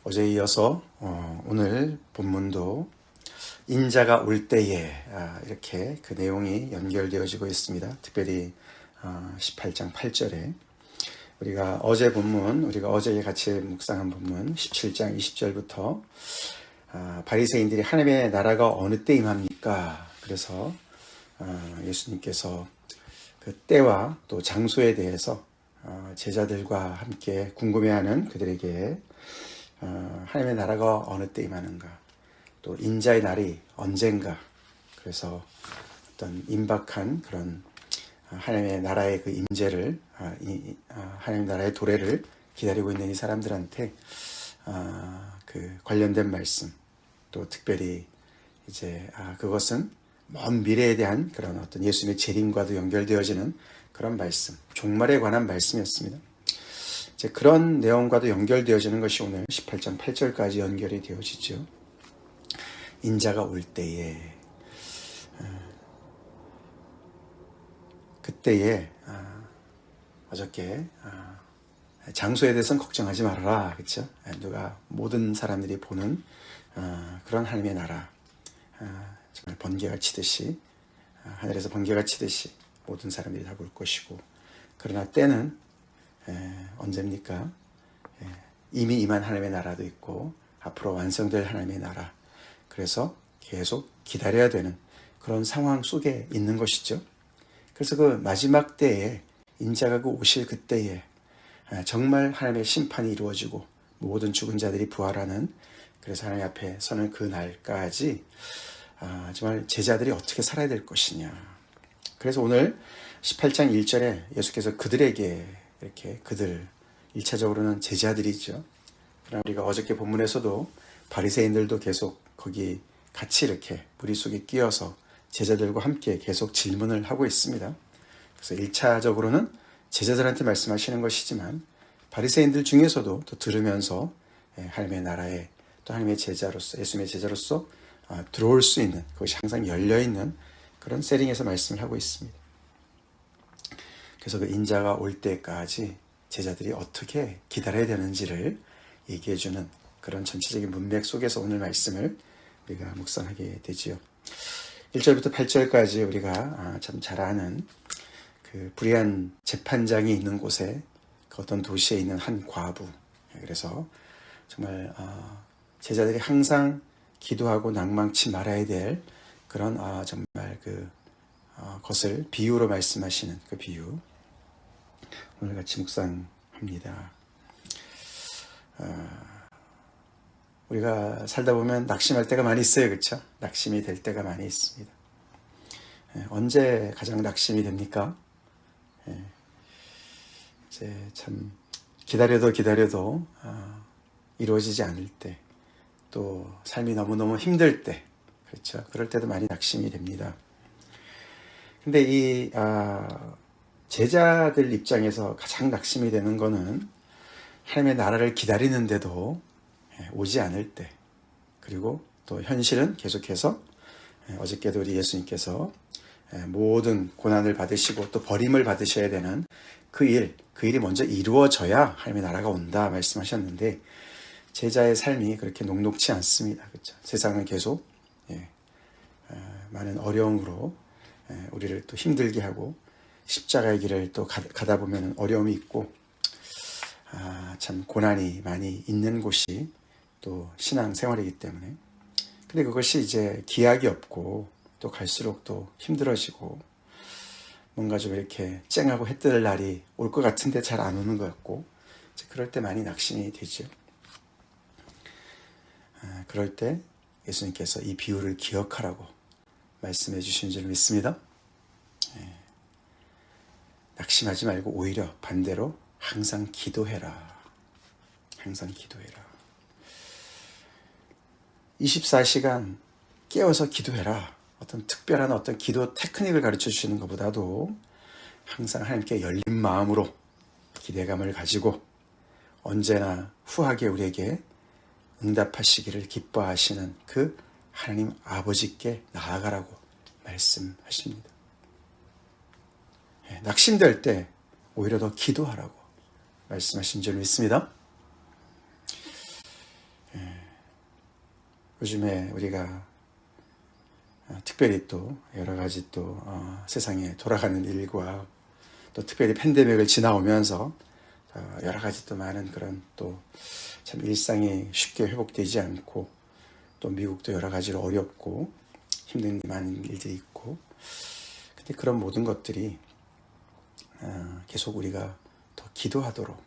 어제에 이어서 오늘 본문도 인자가 올 때에 이렇게 그 내용이 연결되어지고 있습니다. 특별히 18장 8절에 우리가 어제 본문, 우리가 어제 같이 묵상한 본문 17장 20절부터 바리새인들이 하나님의 나라가 어느 때 임합니까? 그래서 예수님께서 그 때와 또 장소에 대해서 제자들과 함께 궁금해하는 그들에게 하나님의 나라가 어느 때 임하는가, 또 인자의 날이 언젠가, 그래서 어떤 임박한 그런 하나님의 나라의 그 임재를, 하나님의 나라의 도래를 기다리고 있는 이 사람들한테 그 관련된 말씀, 또 특별히 이제 그것은 먼 미래에 대한 그런 어떤 예수님의 재림과도 연결되어지는 그런 말씀, 종말에 관한 말씀이었습니다. 이제 그런 내용과도 연결되어지는 것이 오늘 18장 8절까지 연결이 되어지죠. 인자가 올 때에, 그때에 어저께 장소에 대해서는 걱정하지 말아라, 그렇죠? 누가 모든 사람들이 보는 그런 하나님의 나라, 정말 번개가 치듯이, 하늘에서 번개가 치듯이 모든 사람들이 다 볼 것이고, 그러나 때는 언제입니까? 이미 임한 하나님의 나라도 있고 앞으로 완성될 하나님의 나라, 그래서 계속 기다려야 되는 그런 상황 속에 있는 것이죠. 그래서 그 마지막 때에, 인자가 그 오실 그때에 정말 하나님의 심판이 이루어지고 모든 죽은 자들이 부활하는, 그래서 하나님 앞에 서는 그 날까지 정말 제자들이 어떻게 살아야 될 것이냐. 그래서 오늘 18장 1절에 예수께서 그들에게, 이렇게 그들, 1차적으로는 제자들이죠. 그러나 우리가 어저께 본문에서도 바리새인들도 계속 거기 같이 이렇게 무리 속에 끼어서 제자들과 함께 계속 질문을 하고 있습니다. 그래서 1차적으로는 제자들한테 말씀하시는 것이지만 바리새인들 중에서도 또 들으면서 하나님의 나라에 또 하나님의 제자로서, 예수님의 제자로서 들어올 수 있는, 그것이 항상 열려있는 그런 세팅에서 말씀을 하고 있습니다. 그래서 그 인자가 올 때까지 제자들이 어떻게 기다려야 되는지를 얘기해주는 그런 전체적인 문맥 속에서 오늘 말씀을 우리가 묵상하게 되지요. 1절부터 8절까지 우리가 참 잘 아는 그 불의한 재판장이 있는 곳에, 그 어떤 도시에 있는 한 과부, 그래서 정말 제자들이 항상 기도하고 낭망치 말아야 될 그런 정말 것을 비유로 말씀하시는 그 비유, 오늘 같이 묵상합니다. 우리가 살다 보면 낙심할 때가 많이 있어요, 그렇죠? 낙심이 될 때가 많이 있습니다. 언제 가장 낙심이 됩니까? 이제 참 기다려도 이루어지지 않을 때, 또 삶이 너무너무 힘들 때, 그렇죠? 그럴 때도 많이 낙심이 됩니다. 근데 이 제자들 입장에서 가장 낙심이 되는 거는 하나님의 나라를 기다리는데도 오지 않을 때, 그리고 또 현실은 계속해서 어저께도 우리 예수님께서 모든 고난을 받으시고 또 버림을 받으셔야 되는 그 일이 먼저 이루어져야 하나님의 나라가 온다 말씀하셨는데, 제자의 삶이 그렇게 녹록치 않습니다. 그렇죠? 세상은 계속 많은 어려움으로 우리를 또 힘들게 하고, 십자가의 길을 또 가다 보면 어려움이 있고, 참 고난이 많이 있는 곳이 또 신앙생활이기 때문에, 근데 그것이 이제 기약이 없고 또 갈수록 또 힘들어지고, 뭔가 좀 이렇게 쨍하고 해 뜨는 날이 올 것 같은데 잘 안 오는 것 같고, 그럴 때 많이 낙심이 되죠. 그럴 때 예수님께서 이 비유를 기억하라고 말씀해 주신 줄 믿습니다. 낙심하지 말고 오히려 반대로 항상 기도해라. 항상 기도해라. 24시간 깨어서 기도해라. 어떤 특별한 어떤 기도 테크닉을 가르쳐 주시는 것보다도 항상 하나님께 열린 마음으로 기대감을 가지고 언제나 후하게 우리에게 응답하시기를 기뻐하시는 그 하나님 아버지께 나아가라고 말씀하십니다. 낙심될 때 오히려 더 기도하라고 말씀하신 줄 믿습니다. 요즘에 우리가 특별히 또 여러 가지 또 세상에 돌아가는 일과 또 특별히 팬데믹을 지나오면서 여러 가지 또 많은 그런 또 참 일상이 쉽게 회복되지 않고 또 미국도 여러 가지로 어렵고 힘든 많은 일들이 있고 근데 그런 모든 것들이 계속 우리가 더 기도하도록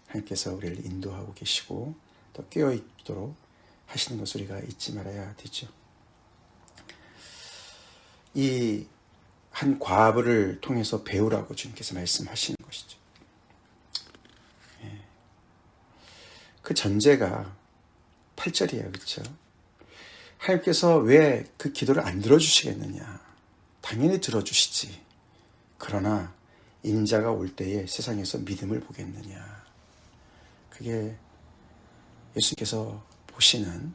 하나님께서 우리를 인도하고 계시고 더 깨어있도록 하시는 것을 우리가 잊지 말아야 되죠. 이 한 과부를 통해서 배우라고 주님께서 말씀하시는 것이죠. 그 전제가 8절이에요. 그렇죠? 하나님께서 왜 그 기도를 안 들어주시겠느냐? 당연히 들어주시지. 그러나 인자가 올 때에 세상에서 믿음을 보겠느냐? 그게 예수님께서 보시는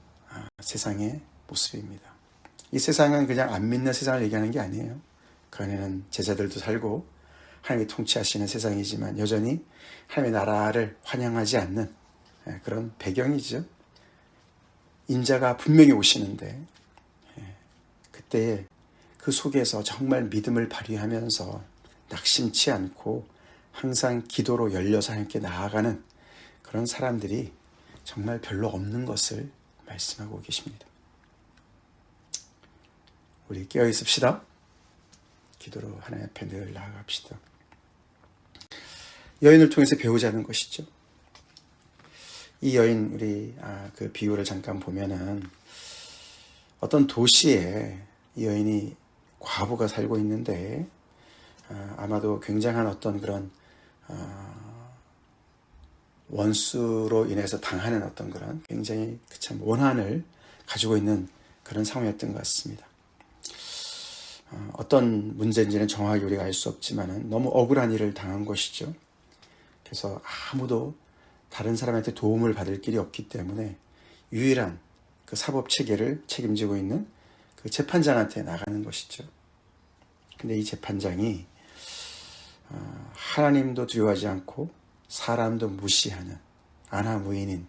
세상의 모습입니다. 이 세상은 그냥 안 믿는 세상을 얘기하는 게 아니에요. 그 안에는 제자들도 살고 하나님이 통치하시는 세상이지만 여전히 하나님의 나라를 환영하지 않는 그런 배경이죠. 인자가 분명히 오시는데 그때에 그 속에서 정말 믿음을 발휘하면서 낙심치 않고 항상 기도로 열려서 하나님께 나아가는 그런 사람들이 정말 별로 없는 것을 말씀하고 계십니다. 우리 깨어 있읍시다. 기도로 하나님 앞에 늘 나아갑시다. 여인을 통해서 배우자는 것이죠. 이 여인 우리 그 비유를 잠깐 보면은 어떤 도시에 이 여인이 과부가 살고 있는데 아마도 굉장한 어떤 그런 원수로 인해서 당하는 어떤 그런 굉장히 참 원한을 가지고 있는 그런 상황이었던 것 같습니다. 어떤 문제인지는 정확하게 우리가 알 수 없지만은 너무 억울한 일을 당한 것이죠. 그래서 아무도 다른 사람한테 도움을 받을 길이 없기 때문에 유일한 그 사법 체계를 책임지고 있는 그 재판장한테 나가는 것이죠. 근데 이 재판장이 하나님도 두려워하지 않고 사람도 무시하는 안하무인인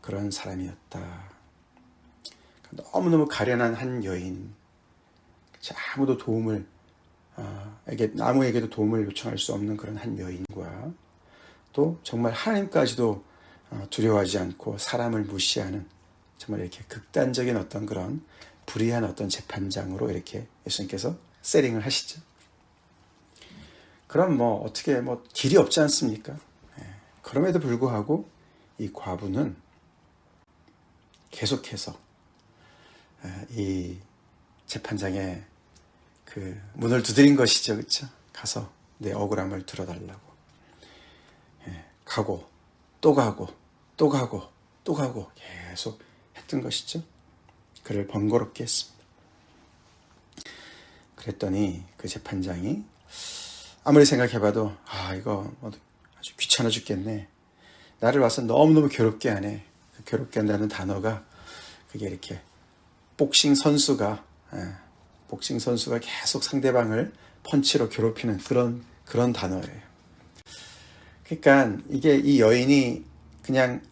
그런 사람이었다. 너무너무 가련한 한 여인, 아무도 도움을 아무에게도 도움을 요청할 수 없는 그런 한 여인과 또 정말 하나님까지도 두려워하지 않고 사람을 무시하는 정말 이렇게 극단적인 어떤 그런 불의한 어떤 재판장으로 이렇게 예수님께서 세팅을 하시죠. 그럼 어떻게 길이 없지 않습니까? 그럼에도 불구하고 이 과부는 계속해서 이 재판장의 그 문을 두드린 것이죠. 그렇죠? 가서 내 억울함을 들어달라고. 가고 또 가고 또 가고 또 가고 계속 했던 것이죠. 그를 번거롭게 했습니다. 그랬더니 그 재판장이 아무리 생각해봐도 이거 아주 귀찮아 죽겠네. 나를 와서 너무너무 괴롭게 하네. 그 괴롭게 한다는 단어가 그게 이렇게 복싱 선수가 계속 상대방을 펀치로 괴롭히는 그런 단어예요. 그러니까 이게 이 여인이 그냥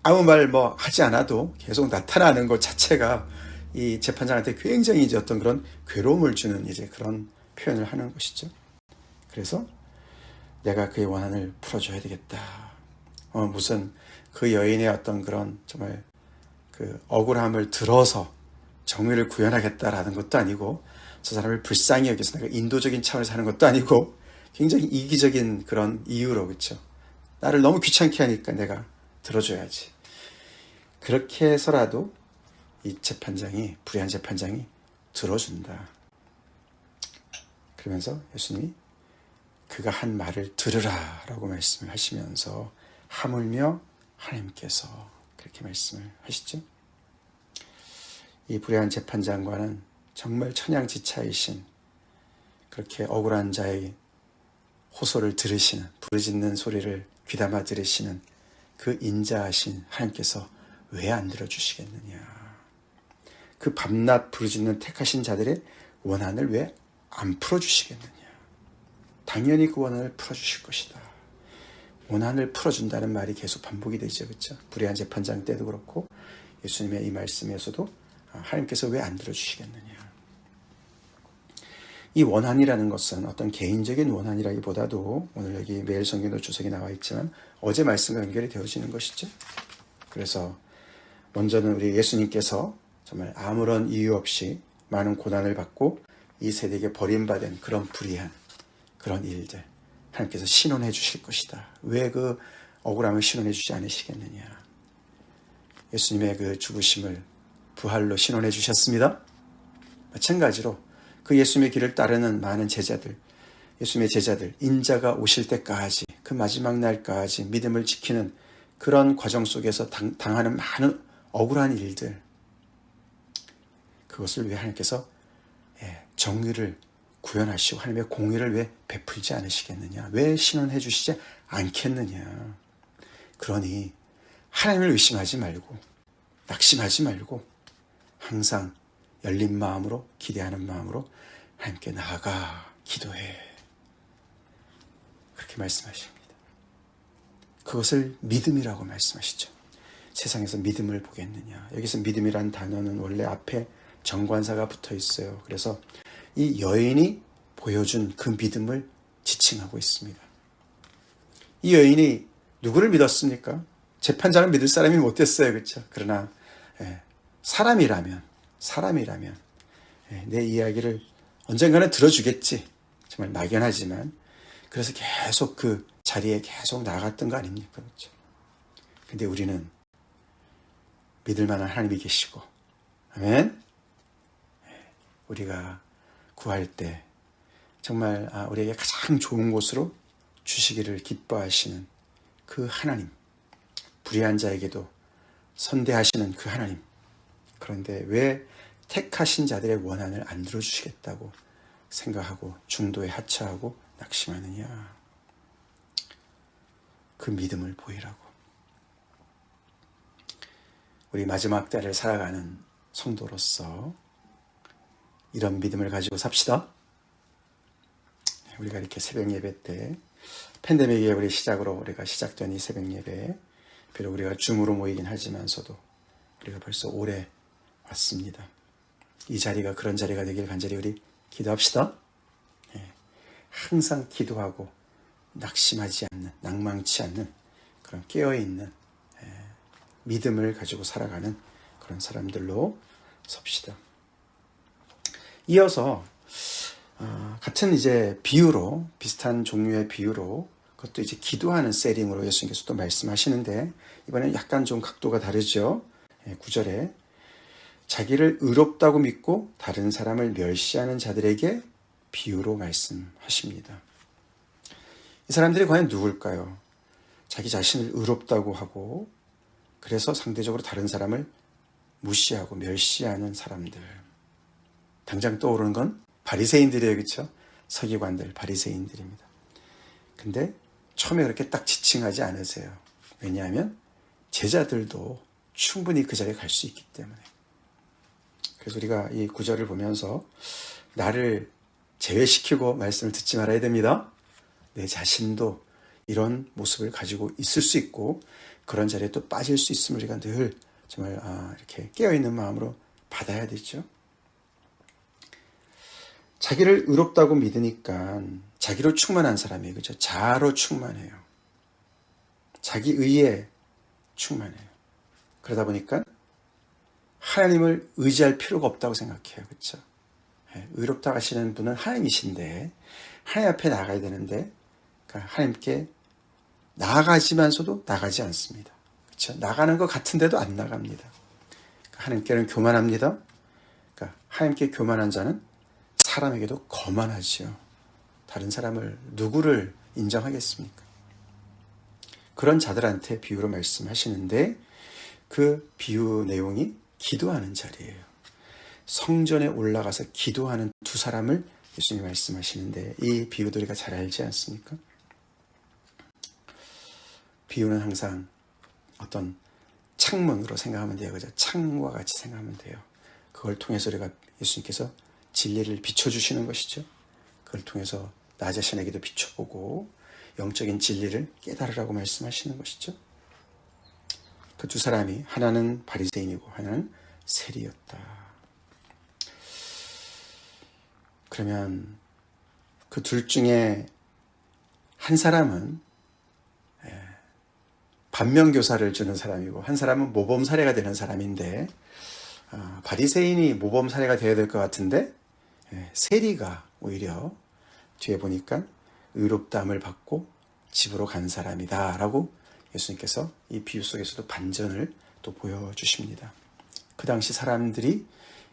아무 말 하지 않아도 계속 나타나는 것 자체가 이 재판장한테 굉장히 이제 어떤 그런 괴로움을 주는 이제 그런 표현을 하는 것이죠. 그래서 내가 그의 원한을 풀어줘야 되겠다. 무슨 그 여인의 어떤 그런 정말 그 억울함을 들어서 정의를 구현하겠다라는 것도 아니고 저 사람을 불쌍히 여기서 내가 인도적인 차원에서 하는 것도 아니고 굉장히 이기적인 그런 이유로 그렇죠. 나를 너무 귀찮게 하니까 내가 들어줘야지. 그렇게 해서라도 이 재판장이 불의한 재판장이 들어준다. 그러면서 예수님이 그가 한 말을 들으라 라고 말씀을 하시면서 하물며 하나님께서 그렇게 말씀을 하시죠. 이 불의한 재판장과는 정말 천양지차이신 그렇게 억울한 자의 호소를 들으시는 부르짖는 소리를 귀담아 들으시는 그 인자하신 하나님께서 왜 안 들어주시겠느냐. 그 밤낮 부르짖는 택하신 자들의 원한을 왜 안 풀어주시겠느냐. 당연히 그 원한을 풀어주실 것이다. 원한을 풀어준다는 말이 계속 반복이 되죠. 그렇죠? 불의한 재판장 때도 그렇고 예수님의 이 말씀에서도 하나님께서 왜 안 들어주시겠느냐. 이 원한이라는 것은 어떤 개인적인 원한이라기보다도 오늘 여기 매일 성경도 주석이 나와 있지만 어제 말씀과 연결이 되어지는 것이죠. 그래서 먼저는 우리 예수님께서 정말 아무런 이유 없이 많은 고난을 받고 이 세대에게 버림받은 그런 불의한 그런 일들 하나님께서 신원해 주실 것이다. 왜 그 억울함을 신원해 주지 않으시겠느냐. 예수님의 그 죽으심을 부활로 신원해 주셨습니다. 마찬가지로 그 예수님의 길을 따르는 많은 제자들, 예수님의 제자들, 인자가 오실 때까지 그 마지막 날까지 믿음을 지키는 그런 과정 속에서 당하는 많은 억울한 일들, 그것을 왜 하나님께서 정의를 구현하시고 하나님의 공의를 왜 베풀지 않으시겠느냐, 왜 신원해 주시지 않겠느냐. 그러니 하나님을 의심하지 말고 낙심하지 말고 항상 열린 마음으로 기대하는 마음으로 하나님께 나아가 기도해. 그렇게 말씀하십니다. 그것을 믿음이라고 말씀하시죠. 세상에서 믿음을 보겠느냐. 여기서 믿음이란 단어는 원래 앞에 정관사가 붙어 있어요. 그래서 이 여인이 보여준 그 믿음을 지칭하고 있습니다. 이 여인이 누구를 믿었습니까? 재판장을 믿을 사람이 못 됐어요. 그렇죠? 그러나 사람이라면 내 이야기를 언젠가는 들어주겠지. 정말 막연하지만 그래서 계속 그 자리에 계속 나갔던 거 아닙니까? 그렇죠? 근데 우리는 믿을 만한 하나님이 계시고, 아멘. 우리가 구할 때 정말 우리에게 가장 좋은 곳으로 주시기를 기뻐하시는 그 하나님, 불의한 자에게도 선대하시는 그 하나님. 그런데 왜 택하신 자들의 원한을 안 들어주시겠다고 생각하고 중도에 하차하고 낙심하느냐. 그 믿음을 보이라고. 우리 마지막 때를 살아가는 성도로서 이런 믿음을 가지고 삽시다. 우리가 이렇게 새벽 예배 때 팬데믹 예배의 시작으로 우리가 시작된 이 새벽 예배, 비록 우리가 줌으로 모이긴 하지만서도 우리가 벌써 오래 왔습니다. 이 자리가 그런 자리가 되길 간절히 우리 기도합시다. 항상 기도하고 낙심하지 않는, 낭망치 않는 그런 깨어있는 믿음을 가지고 살아가는 그런 사람들로 섭시다. 이어서 같은 이제 비유로, 비슷한 종류의 비유로, 그것도 이제 기도하는 세링으로 예수님께서 또 말씀하시는데 이번에는 약간 좀 각도가 다르죠. 9절에 자기를 의롭다고 믿고 다른 사람을 멸시하는 자들에게 비유로 말씀하십니다. 이 사람들이 과연 누굴까요? 자기 자신을 의롭다고 하고 그래서 상대적으로 다른 사람을 무시하고 멸시하는 사람들. 당장 떠오르는 건 바리새인들이에요. 그렇죠? 서기관들, 바리새인들입니다. 근데 처음에 그렇게 딱 지칭하지 않으세요. 왜냐하면 제자들도 충분히 그 자리에 갈 수 있기 때문에. 그래서 우리가 이 구절을 보면서 나를 제외시키고 말씀을 듣지 말아야 됩니다. 내 자신도 이런 모습을 가지고 있을 수 있고 그런 자리에 또 빠질 수 있음을 우리가 늘 정말 이렇게 깨어있는 마음으로 받아야 되죠. 자기를 의롭다고 믿으니까 자기로 충만한 사람이에요. 그렇죠? 자아로 충만해요. 자기 의에 충만해요. 그러다 보니까 하나님을 의지할 필요가 없다고 생각해요. 그렇죠? 의롭다 하시는 분은 하나님이신데 하나님 앞에 나가야 되는데 그러니까 하나님께 나아가지만서도 나가지 않습니다. 그렇죠? 나가는 것 같은데도 안 나갑니다. 그러니까 하나님께는 교만합니다. 그러니까 하나님께 교만한 자는 사람에게도 거만하지요. 다른 사람을 누구를 인정하겠습니까? 그런 자들한테 비유로 말씀하시는데 그 비유 내용이 기도하는 자리예요. 성전에 올라가서 기도하는 두 사람을 예수님이 말씀하시는데 이 비유도 우리가 잘 알지 않습니까? 비유는 항상 어떤 창문으로 생각하면 돼요. 그죠? 창과 같이 생각하면 돼요. 그걸 통해서 우리가 예수님께서 진리를 비춰주시는 것이죠. 그걸 통해서 나 자신에게도 비춰보고 영적인 진리를 깨달으라고 말씀하시는 것이죠. 그 두 사람이 하나는 바리새인이고 하나는 세리였다. 그러면 그 둘 중에 한 사람은 반면교사를 주는 사람이고 한 사람은 모범 사례가 되는 사람인데 바리새인이 모범 사례가 되어야 될 것 같은데 세리가 오히려 뒤에 보니까 의롭다함을 받고 집으로 간 사람이다 라고 예수님께서 이 비유 속에서도 반전을 또 보여주십니다. 그 당시 사람들이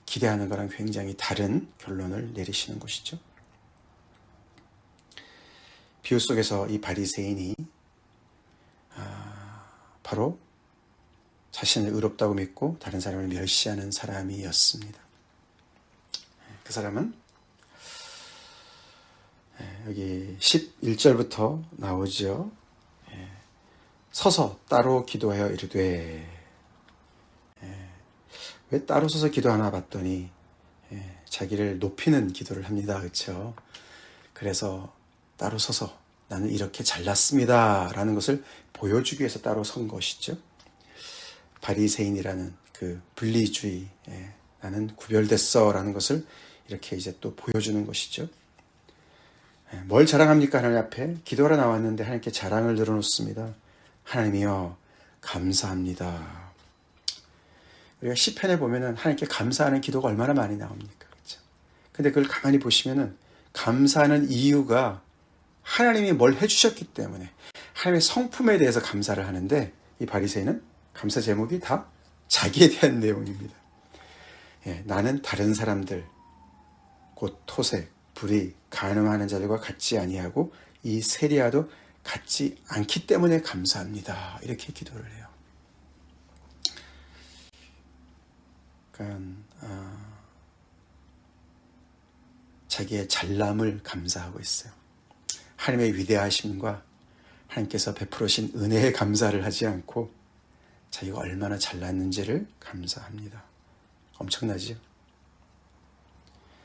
기대하는 거랑 굉장히 다른 결론을 내리시는 것이죠. 비유 속에서 이 바리새인이 바로 자신을 의롭다고 믿고 다른 사람을 멸시하는 사람이었습니다. 그 사람은 여기 11절부터 나오죠. 서서 따로 기도하여 이르되, 왜 따로 서서 기도하나 봤더니 자기를 높이는 기도를 합니다. 그렇죠? 그래서 따로 서서 나는 이렇게 잘났습니다 라는 것을 보여주기 위해서 따로 선 것이죠. 바리새인이라는 그 분리주의, 나는 구별됐어 라는 것을 이렇게 이제 또 보여주는 것이죠. 뭘 자랑합니까? 하나님 앞에 기도하러 나왔는데 하나님께 자랑을 늘어놓습니다. 하나님이여 감사합니다. 우리가 시편에 보면은 하나님께 감사하는 기도가 얼마나 많이 나옵니까? 그렇죠? 근데 그걸 가만히 보시면은 감사하는 이유가 하나님이 뭘 해주셨기 때문에 하나님의 성품에 대해서 감사를 하는데 이 바리새인은 감사 제목이 다 자기에 대한 내용입니다. 나는 다른 사람들 곧 토색, 불의, 간음하는 자들과 같지 아니하고 이 세리와도 같지 않기 때문에 감사합니다. 이렇게 기도를 해요. 그러니까 자기의 잘남을 감사하고 있어요. 하나님의 위대하심과 하나님께서 베풀으신 은혜에 감사를 하지 않고 자기가 얼마나 잘났는지를 감사합니다. 엄청나지요?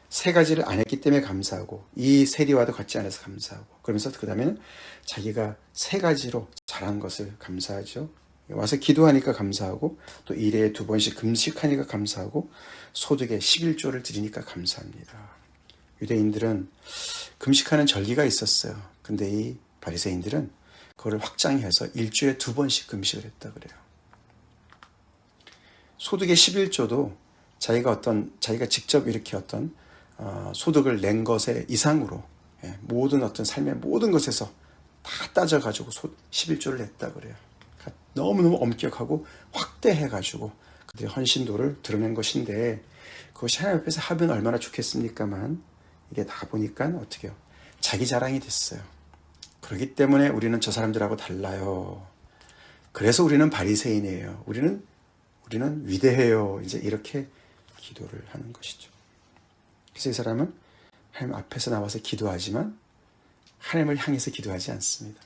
세 가지를 안 했기 때문에 감사하고 이 세리와도 같지 않아서 감사하고 그러면서 그 다음에는 자기가 세 가지로 잘한 것을 감사하죠. 와서 기도하니까 감사하고 또 일에 2번씩 금식하니까 감사하고 소득의 11조를 드리니까 감사합니다. 유대인들은 금식하는 절기가 있었어요. 근데 이 바리새인들은 그걸 확장해서 일주일에 2번씩 금식을 했다 그래요. 소득의 11조도 자기가 직접 이렇게 소득을 낸 것의 이상으로 모든 어떤 삶의 모든 것에서 다 따져가지고 11조를 냈다 그래요. 그러니까 너무너무 엄격하고 확대해가지고 그들의 헌신도를 드러낸 것인데 그것이 하나님 앞에서 하면 얼마나 좋겠습니까만 이게 다 보니까 어떻게 해요? 자기 자랑이 됐어요. 그렇기 때문에 우리는 저 사람들하고 달라요. 그래서 우리는 바리새인이에요. 우리는 위대해요. 이제 이렇게 기도를 하는 것이죠. 그래서 이 사람은 하나님 앞에서 나와서 기도하지만 하나님을 향해서 기도하지 않습니다.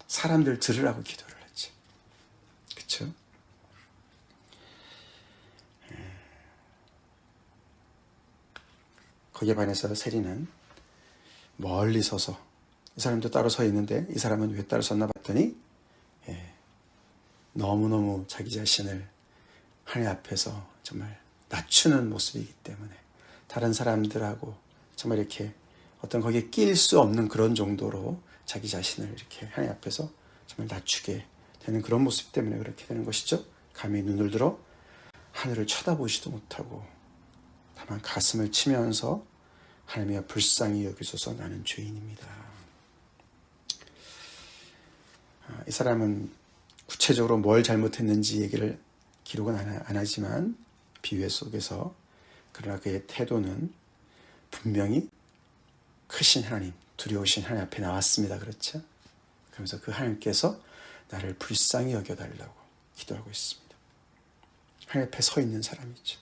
사람들 들으라고 기도를 했지. 그렇죠? 거기에 반해서 세리는 멀리 서서 이 사람도 따로 서 있는데 이 사람은 왜 따로 섰나 봤더니 너무너무 자기 자신을 하나님 앞에서 정말 낮추는 모습이기 때문에 다른 사람들하고 정말 이렇게 어떤 거기에 낄 수 없는 그런 정도로 자기 자신을 이렇게 하나님 앞에서 정말 낮추게 되는 그런 모습 때문에 그렇게 되는 것이죠. 감히 눈을 들어 하늘을 쳐다보지도 못하고 다만 가슴을 치면서 하나님이여 불쌍히 여기소서 나는 죄인입니다. 이 사람은 구체적으로 뭘 잘못했는지 얘기를 기록은 안 하지만 비유 속에서 그러나 그의 태도는 분명히 크신 하나님, 두려우신 하나님 앞에 나왔습니다. 그렇죠? 그러면서 그 하나님께서 나를 불쌍히 여겨달라고 기도하고 있습니다. 하나님 앞에 서 있는 사람이죠.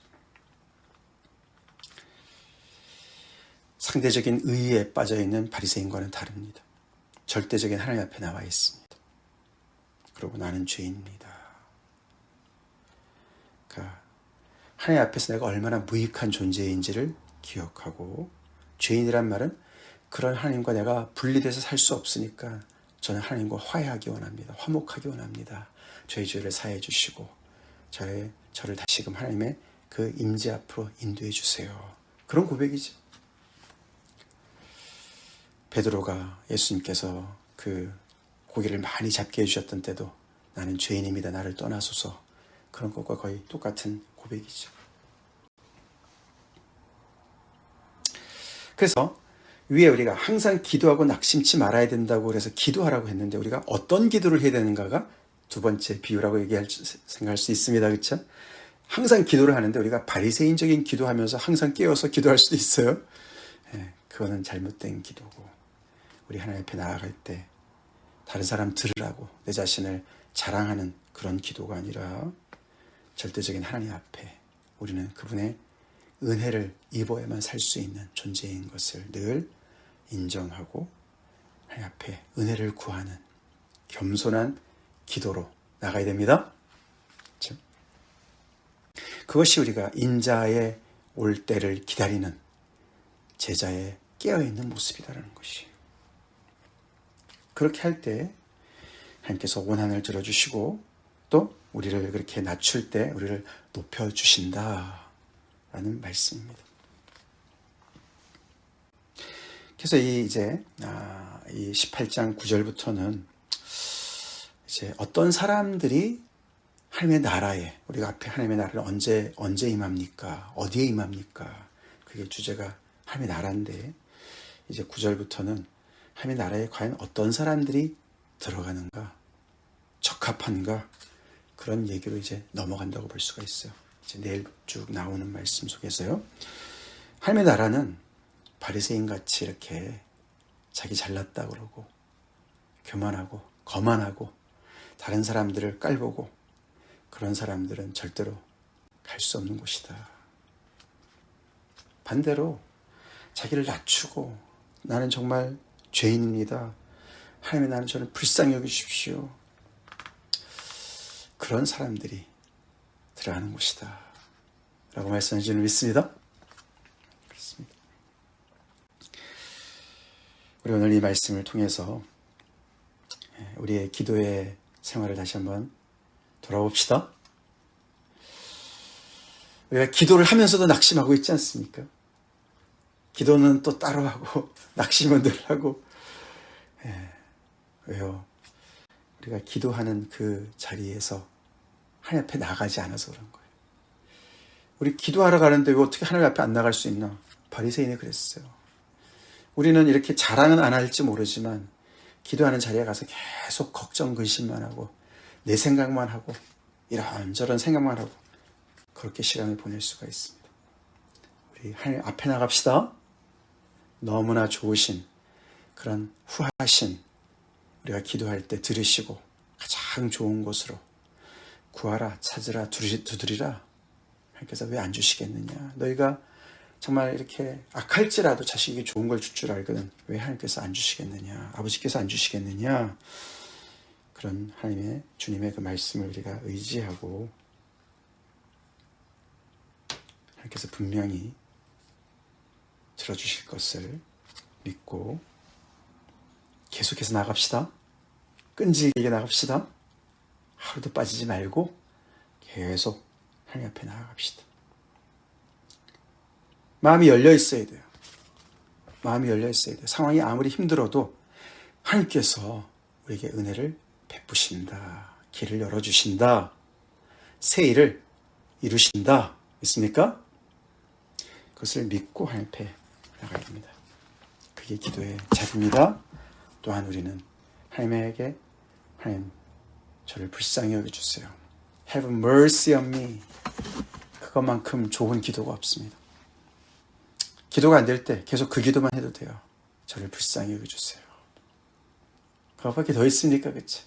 상대적인 의의에 빠져있는 바리새인과는 다릅니다. 절대적인 하나님 앞에 나와 있습니다. 그리고 나는 죄인입니다. 그러니까 하나님 앞에서 내가 얼마나 무익한 존재인지를 기억하고 죄인이란 말은 그런 하나님과 내가 분리돼서 살 수 없으니까 저는 하나님과 화해하기 원합니다. 화목하기 원합니다. 저의 죄를 사해 주시고 저를 다시금 하나님의 그 임재 앞으로 인도해 주세요. 그런 고백이죠. 베드로가 예수님께서 그 고기를 많이 잡게 해주셨던 때도 나는 죄인입니다. 나를 떠나소서. 그런 것과 거의 똑같은 고백이죠. 그래서 위에 우리가 항상 기도하고 낙심치 말아야 된다고 그래서 기도하라고 했는데 우리가 어떤 기도를 해야 되는가가 두 번째 비유라고 생각할 수 있습니다. 그렇죠? 항상 기도를 하는데 우리가 바리새인적인 기도하면서 항상 깨어서 기도할 수도 있어요. 그거는 잘못된 기도고 우리 하나님 앞에 나아갈 때 다른 사람 들으라고 내 자신을 자랑하는 그런 기도가 아니라 절대적인 하나님 앞에 우리는 그분의 은혜를 입어야만 살 수 있는 존재인 것을 늘 인정하고 하나님 앞에 은혜를 구하는 겸손한 기도로 나가야 됩니다. 그렇죠? 그것이 우리가 인자의 올 때를 기다리는 제자의 깨어있는 모습이다라는 것이에요. 그렇게 할 때 하나님께서 원한을 들어주시고 또 우리를 그렇게 낮출 때 우리를 높여주신다라는 말씀입니다. 그래서 이 18장 9절부터는 이제 어떤 사람들이 하나님의 나라에 우리가 앞에 하나님의 나라를 언제 임합니까? 어디에 임합니까? 그게 주제가 하나님의 나라인데 이제 9절부터는 하나님의 나라에 과연 어떤 사람들이 들어가는가? 적합한가? 그런 얘기로 이제 넘어간다고 볼 수가 있어요. 이제 내일 쭉 나오는 말씀 속에서요. 하나님의 나라는 바리새인같이 이렇게 자기 잘났다 그러고 교만하고 거만하고 다른 사람들을 깔보고 그런 사람들은 절대로 갈 수 없는 곳이다. 반대로 자기를 낮추고 나는 정말 죄인입니다. 하나님 나는 저를 불쌍히 여기십시오. 그런 사람들이 들어가는 곳이다. 라고 말씀해 주는 믿습니다. 그렇습니다. 우리 오늘 이 말씀을 통해서 우리의 기도의 생활을 다시 한번 돌아봅시다. 우리가 기도를 하면서도 낙심하고 있지 않습니까? 기도는 또 따로 하고 낙심은 늘 하고 왜요? 우리가 기도하는 그 자리에서 하나님 앞에 나가지 않아서 그런 거예요. 우리 기도하러 가는데 왜 어떻게 하나님 앞에 안 나갈 수 있나? 바리새인이 그랬어요. 우리는 이렇게 자랑은 안 할지 모르지만 기도하는 자리에 가서 계속 걱정 근심만 하고 내 생각만 하고 이런저런 생각만 하고 그렇게 시간을 보낼 수가 있습니다. 우리 하나님 앞에 나갑시다. 너무나 좋으신 그런 후하신 우리가 기도할 때 들으시고 가장 좋은 곳으로 구하라 찾으라 두드리라 하나님께서 왜 안 주시겠느냐. 너희가 정말 이렇게 악할지라도 자식에게 좋은 걸 줄 줄 알거든 왜 하나님께서 안 주시겠느냐. 아버지께서 안 주시겠느냐. 그런 하나님의 주님의 그 말씀을 우리가 의지하고 하나님께서 분명히 들어주실 것을 믿고 계속해서 나갑시다. 끈질기게 나갑시다. 하루도 빠지지 말고 계속 하나님 앞에 나아갑시다. 마음이 열려 있어야 돼요. 마음이 열려 있어야 돼요. 상황이 아무리 힘들어도 하나님께서 우리에게 은혜를 베푸신다. 길을 열어주신다. 새 일을 이루신다. 믿습니까? 그것을 믿고 하나님 앞에 나가야 됩니다. 그게 기도의 자리입니다. 또한 우리는 하나님에게 하나님 저를 불쌍히 여겨주세요. Have mercy on me. 그것만큼 좋은 기도가 없습니다. 기도가 안 될 때 계속 그 기도만 해도 돼요. 저를 불쌍히 여겨주세요. 그것밖에 더 있습니까? 그치?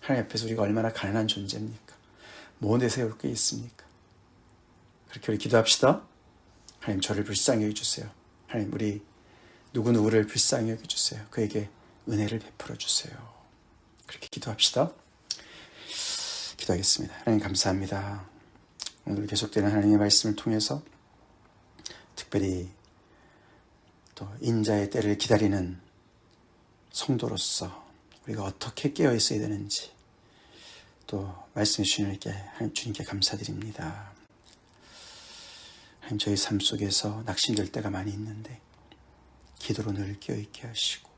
하나님 앞에서 우리가 얼마나 가난한 존재입니까? 뭐 내세울 게 있습니까? 그렇게 우리 기도합시다. 하나님 저를 불쌍히 여겨주세요. 하나님 우리 누구누구를 불쌍히 여겨주세요. 그에게 은혜를 베풀어 주세요. 그렇게 기도합시다. 기도하겠습니다. 하나님 감사합니다. 오늘 계속되는 하나님의 말씀을 통해서 특별히 또 인자의 때를 기다리는 성도로서 우리가 어떻게 깨어 있어야 되는지 또 말씀해 주시는 주님께 감사드립니다. 하나님, 저희 삶 속에서 낙심될 때가 많이 있는데 기도로 늘 깨어있게 하시고,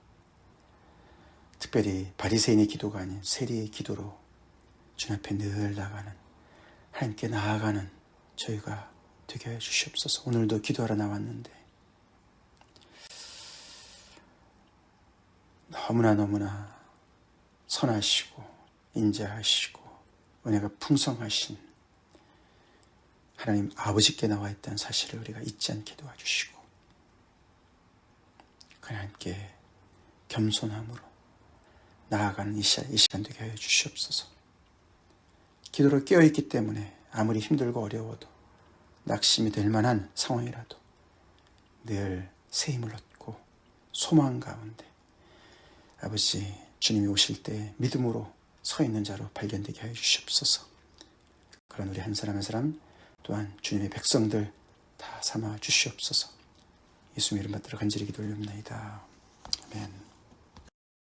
특별히 바리새인의 기도가 아닌 세리의 기도로 주님 앞에 늘 나가는, 하나님께 나아가는 저희가 되게 해 주시옵소서. 오늘도 기도하러 나왔는데 너무나 선하시고 인자하시고 은혜가 풍성하신 하나님 아버지께 나와 있다는 사실을 우리가 잊지 않게 도와주시고, 하나님께 겸손함으로 나아가는 이 시간 되게 하여 주시옵소서. 기도로 깨어있기 때문에 아무리 힘들고 어려워도, 낙심이 될 만한 상황이라도 늘 새 힘을 얻고 소망 가운데 아버지 주님이 오실 때 믿음으로 서 있는 자로 발견되게 하여 주시옵소서. 그런 우리 한 사람 한 사람 또한 주님의 백성들 다 삼아 주시옵소서. 예수님 이름 받들어 간절히 기도 올립니다. 아멘.